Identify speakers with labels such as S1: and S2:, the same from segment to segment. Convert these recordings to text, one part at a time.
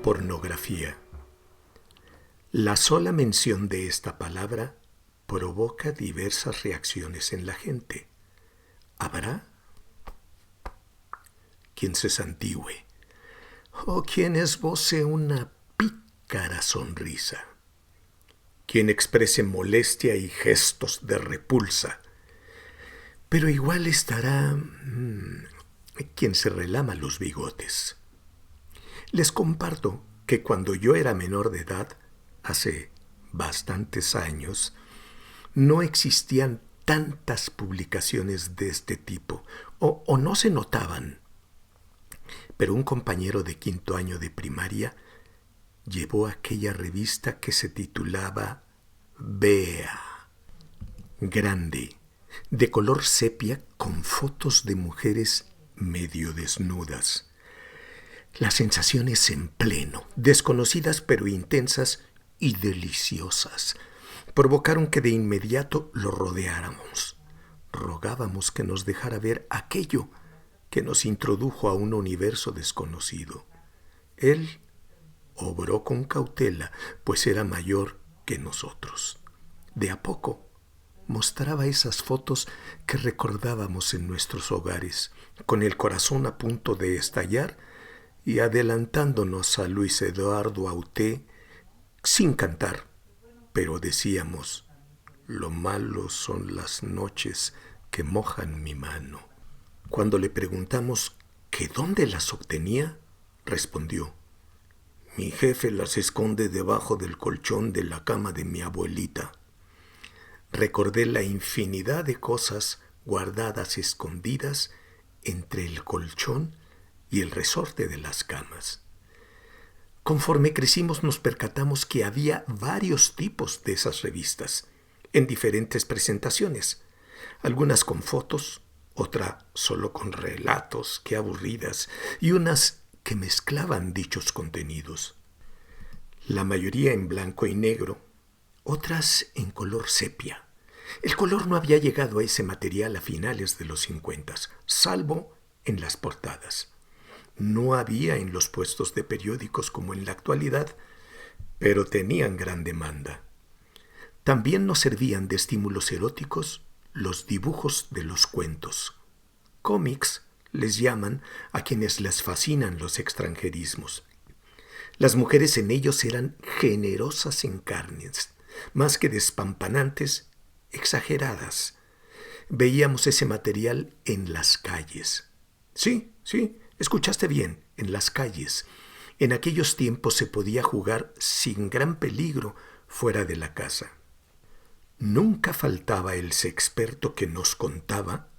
S1: Pornografía. La sola mención de esta palabra provoca diversas reacciones en la gente. ¿Habrá quien se santigüe o quien esboce una pícara sonrisa? Quien exprese molestia y gestos de repulsa. Pero igual estará quien se relama los bigotes. Les comparto que cuando yo era menor de edad, hace bastantes años, no existían tantas publicaciones de este tipo, o no se notaban. Pero un compañero de 5º año de primaria llevó aquella revista que se titulaba Bea, grande, de color sepia con fotos de mujeres medio desnudas. Las sensaciones en pleno, desconocidas pero intensas y deliciosas, provocaron que de inmediato lo rodeáramos. Rogábamos que nos dejara ver aquello que nos introdujo a un universo desconocido. Él obró con cautela, pues era mayor que nosotros. De a poco mostraba esas fotos que recordábamos en nuestros hogares, con el corazón a punto de estallar y adelantándonos a Luis Eduardo Auté sin cantar, pero decíamos: lo malo son las noches que mojan mi mano. Cuando le preguntamos que dónde las obtenía, respondió: mi jefe las esconde debajo del colchón de la cama de mi abuelita. Recordé la infinidad de cosas guardadas escondidas entre el colchón y el resorte de las camas. Conforme crecimos nos percatamos que había varios tipos de esas revistas, en diferentes presentaciones, algunas con fotos, otra solo con relatos, qué aburridas, y unas que mezclaban dichos contenidos. La mayoría en blanco y negro, otras en color sepia. El color no había llegado a ese material a finales de los 50, salvo en las portadas. No había en los puestos de periódicos como en la actualidad, pero tenían gran demanda. También nos servían de estímulos eróticos los dibujos de los cuentos. Cómics les llaman a quienes les fascinan los extranjerismos. Las mujeres en ellos eran generosas en carnes, más que despampanantes, exageradas. Veíamos ese material en las calles. Sí, escuchaste bien, en las calles. En aquellos tiempos se podía jugar sin gran peligro fuera de la casa. Nunca faltaba el sexperto que nos contaba,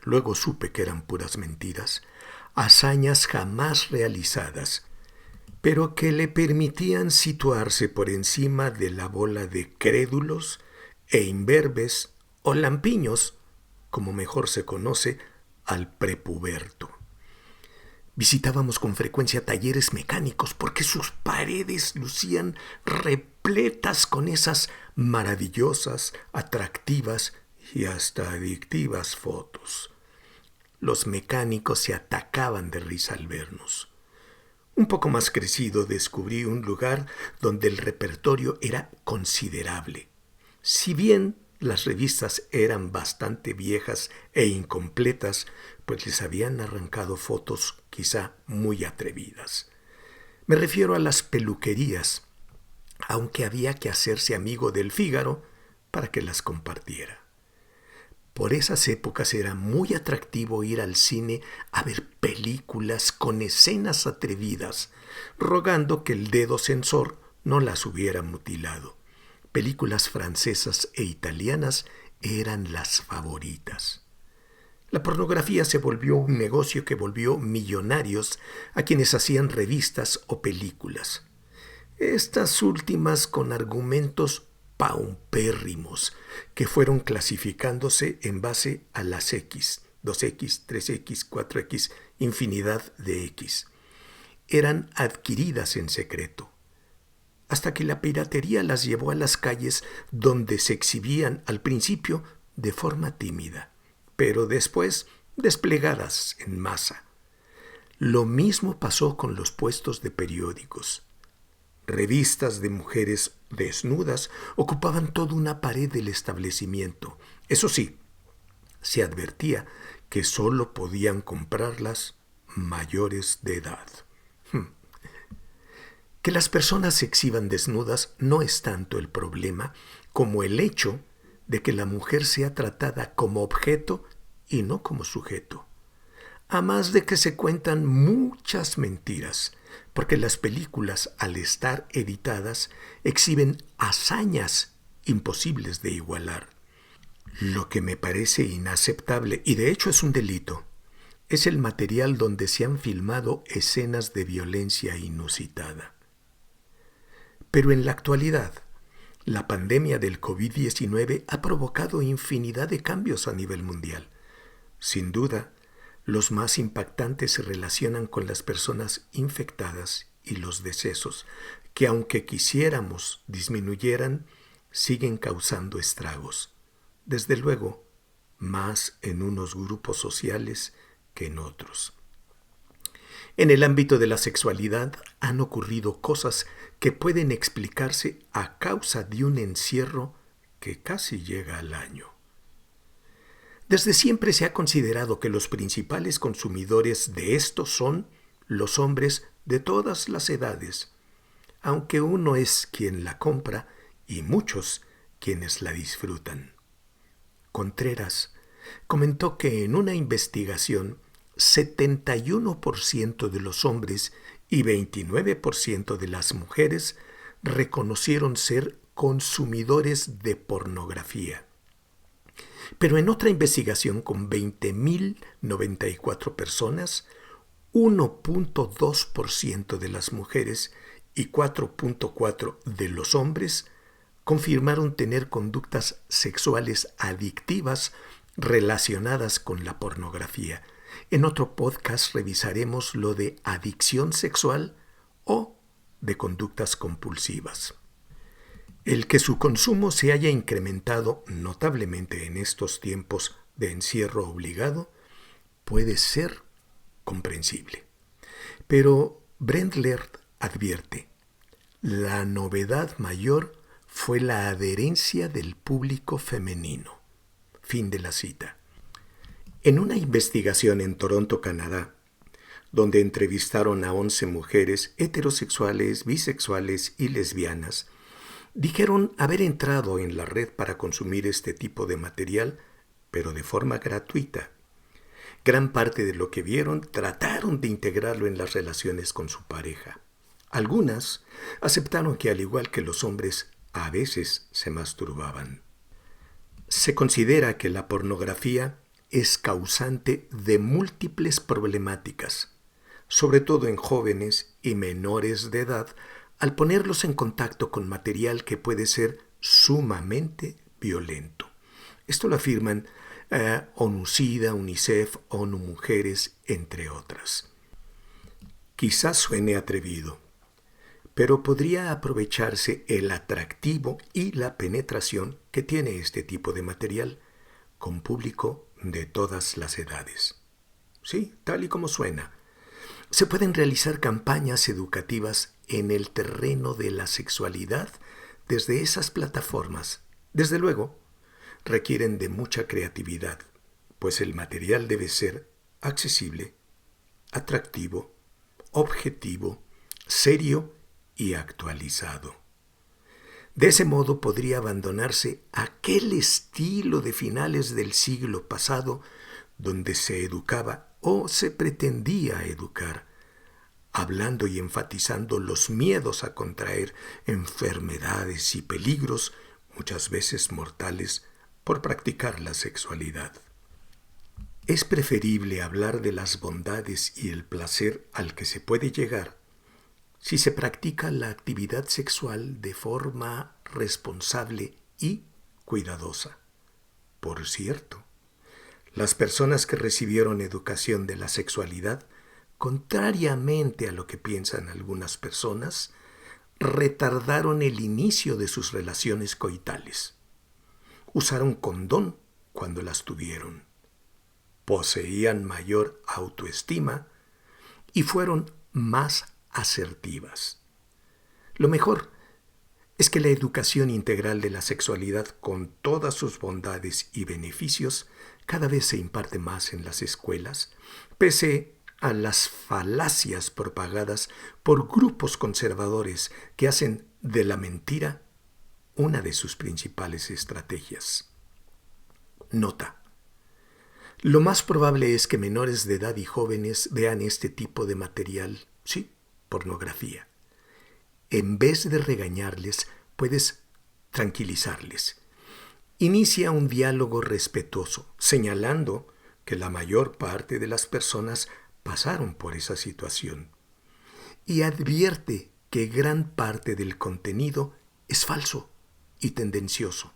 S1: luego supe que eran puras mentiras, hazañas jamás realizadas, pero que le permitían situarse por encima de la bola de crédulos e imberbes o lampiños, como mejor se conoce al prepuberto. Visitábamos con frecuencia talleres mecánicos porque sus paredes lucían repletas con esas maravillosas, atractivas y hasta adictivas fotos. Los mecánicos se atacaban de risa al vernos. Un poco más crecido descubrí un lugar donde el repertorio era considerable. Si bien las revistas eran bastante viejas e incompletas, pues les habían arrancado fotos quizá muy atrevidas. Me refiero a las peluquerías, aunque había que hacerse amigo del Fígaro para que las compartiera. Por esas épocas era muy atractivo ir al cine a ver películas con escenas atrevidas, rogando que el dedo censor no las hubiera mutilado. Películas francesas e italianas eran las favoritas. La pornografía se volvió un negocio que volvió millonarios a quienes hacían revistas o películas. Estas últimas con argumentos paupérrimos que fueron clasificándose en base a las X, 2X, 3X, 4X, infinidad de X. Eran adquiridas en secreto, hasta que la piratería las llevó a las calles donde se exhibían al principio de forma tímida, pero después desplegadas en masa. Lo mismo pasó con los puestos de periódicos. Revistas de mujeres desnudas ocupaban toda una pared del establecimiento. Eso sí, se advertía que solo podían comprarlas mayores de edad. Que las personas se exhiban desnudas no es tanto el problema como el hecho de que la mujer sea tratada como objeto y no como sujeto. A más de que se cuentan muchas mentiras, porque las películas, al estar editadas, exhiben hazañas imposibles de igualar. Lo que me parece inaceptable, y de hecho es un delito, es el material donde se han filmado escenas de violencia inusitada. Pero en la actualidad, la pandemia del COVID-19 ha provocado infinidad de cambios a nivel mundial. Sin duda, los más impactantes se relacionan con las personas infectadas y los decesos, que aunque quisiéramos disminuyeran, siguen causando estragos. Desde luego, más en unos grupos sociales que en otros. En el ámbito de la sexualidad han ocurrido cosas que pueden explicarse a causa de un encierro que casi llega al año. Desde siempre se ha considerado que los principales consumidores de esto son los hombres de todas las edades, aunque uno es quien la compra y muchos quienes la disfrutan. Contreras comentó que en una investigación 71% de los hombres y 29% de las mujeres reconocieron ser consumidores de pornografía. Pero en otra investigación con 20.094 personas, 1.2% de las mujeres y 4.4% de los hombres confirmaron tener conductas sexuales adictivas relacionadas con la pornografía. En otro podcast revisaremos lo de adicción sexual o de conductas compulsivas. El que su consumo se haya incrementado notablemente en estos tiempos de encierro obligado puede ser comprensible. Pero Brendler advierte, la novedad mayor fue la adherencia del público femenino. Fin de la cita. En una investigación en Toronto, Canadá, donde entrevistaron a 11 mujeres heterosexuales, bisexuales y lesbianas, dijeron haber entrado en la red para consumir este tipo de material, pero de forma gratuita. Gran parte de lo que vieron trataron de integrarlo en las relaciones con su pareja. Algunas aceptaron que, al igual que los hombres, a veces se masturbaban. Se considera que la pornografía es causante de múltiples problemáticas, sobre todo en jóvenes y menores de edad, al ponerlos en contacto con material que puede ser sumamente violento. Esto lo afirman ONU-SIDA, UNICEF, ONU Mujeres, entre otras. Quizás suene atrevido, pero podría aprovecharse el atractivo y la penetración que tiene este tipo de material con público de todas las edades. Sí, tal y como suena. Se pueden realizar campañas educativas en el terreno de la sexualidad desde esas plataformas. Desde luego, requieren de mucha creatividad, pues el material debe ser accesible, atractivo, objetivo, serio y actualizado. De ese modo podría abandonarse aquel estilo de finales del siglo pasado donde se educaba o se pretendía educar, hablando y enfatizando los miedos a contraer enfermedades y peligros, muchas veces mortales, por practicar la sexualidad. Es preferible hablar de las bondades y el placer al que se puede llegar si se practica la actividad sexual de forma responsable y cuidadosa. Por cierto, las personas que recibieron educación de la sexualidad, contrariamente a lo que piensan algunas personas, retardaron el inicio de sus relaciones coitales. Usaron condón cuando las tuvieron. Poseían mayor autoestima y fueron más asertivas. Lo mejor es que la educación integral de la sexualidad, con todas sus bondades y beneficios, cada vez se imparte más en las escuelas, pese a las falacias propagadas por grupos conservadores que hacen de la mentira una de sus principales estrategias. Nota: lo más probable es que menores de edad y jóvenes vean este tipo de material, sí, pornografía. En vez de regañarles, puedes tranquilizarles. Inicia un diálogo respetuoso, señalando que la mayor parte de las personas pasaron por esa situación. Y advierte que gran parte del contenido es falso y tendencioso.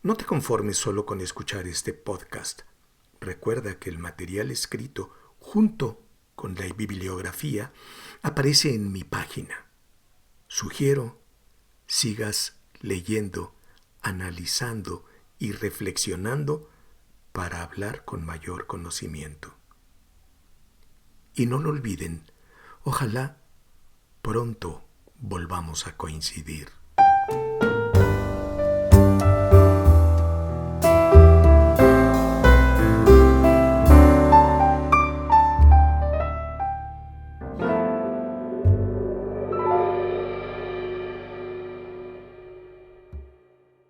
S1: No te conformes solo con escuchar este podcast. Recuerda que el material escrito junto con la bibliografía aparece en mi página. Sugiero sigas leyendo, analizando y reflexionando para hablar con mayor conocimiento. Y no lo olviden, ojalá pronto volvamos a coincidir.